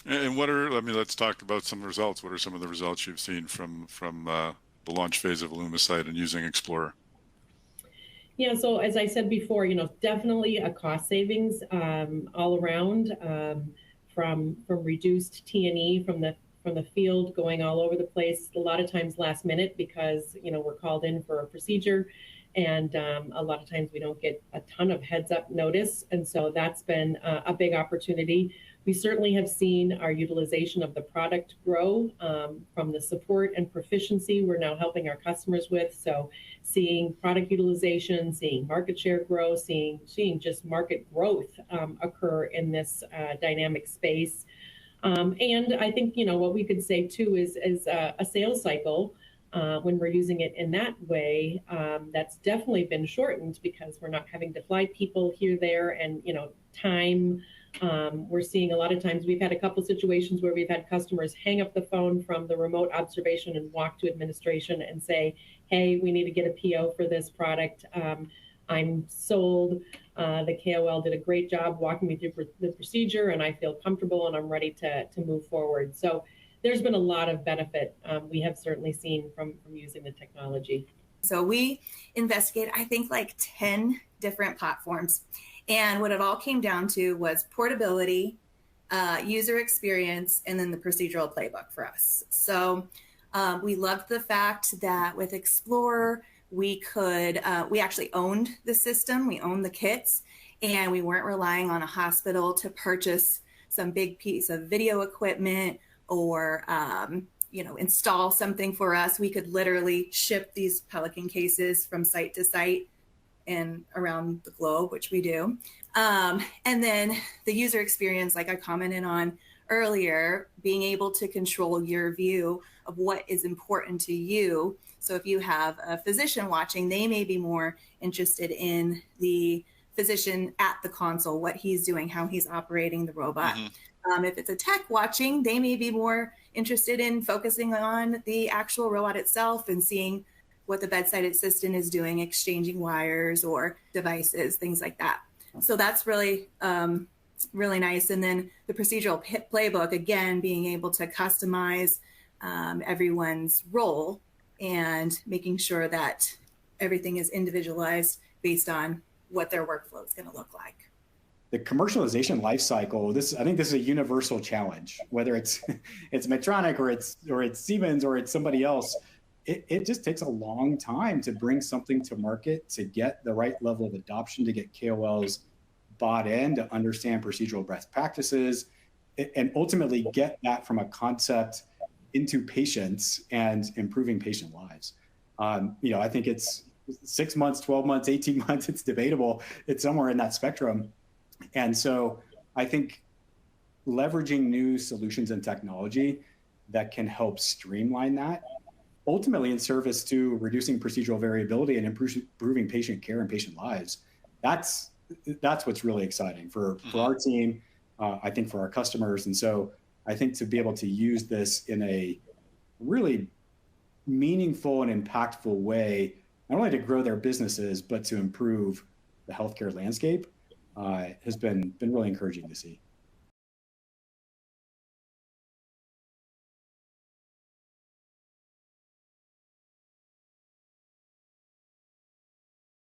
And what are, I mean, let's talk about some results. What are some of the results you've seen from the launch phase of Lumicite and using Explorer? Yeah, so as I said before, definitely a cost savings all around, from reduced T&E from the field going all over the place. A lot of times last minute because we're called in for a procedure, and a lot of times we don't get a ton of heads up notice, and so that's been a big opportunity. We certainly have seen our utilization of the product grow, from the support and proficiency we're now helping our customers with. So seeing product utilization, seeing market share grow, seeing just market growth occur in this dynamic space. And I think what we could say too is a sales cycle, when we're using it in that way, that's definitely been shortened because we're not having to fly people here, there, and time. We're seeing a lot of times, we've had a couple situations where we've had customers hang up the phone from the remote observation and walk to administration and say, hey, we need to get a PO for this product. I'm sold. The KOL did a great job walking me through the procedure, and I feel comfortable and I'm ready to move forward. So there's been a lot of benefit we have certainly seen from using the technology. So we investigated, I think, like 10 different platforms. And what it all came down to was portability, user experience, and then the procedural playbook for us. So we loved the fact that with Explorer, we actually owned the system, we owned the kits, and we weren't relying on a hospital to purchase some big piece of video equipment or install something for us. We could literally ship these Pelican cases from site to site and around the globe, which we do. And then the user experience, like I commented on earlier, being able to control your view of what is important to you. So if you have a physician watching, they may be more interested in the physician at the console, what he's doing, how he's operating the robot. Mm-hmm. If it's a tech watching, they may be more interested in focusing on the actual robot itself and seeing what the bedside assistant is doing, exchanging wires or devices, things like that. So that's really, really nice. And then the procedural playbook, again, being able to customize everyone's role and making sure that everything is individualized based on what their workflow is going to look like. The commercialization lifecycle, I think this is a universal challenge, whether it's Medtronic or it's Siemens or it's somebody else. It just takes a long time to bring something to market, to get the right level of adoption, to get KOLs bought in, to understand procedural best practices, and ultimately get that from a concept into patients and improving patient lives. I think it's 6 months, 12 months, 18 months, it's debatable. It's somewhere in that spectrum. And so I think leveraging new solutions and technology that can help streamline that, ultimately in service to reducing procedural variability and improving patient care and patient lives, that's what's really exciting for our team, I think for our customers. And so I think to be able to use this in a really meaningful and impactful way, not only to grow their businesses, but to improve the healthcare landscape, has been really encouraging to see.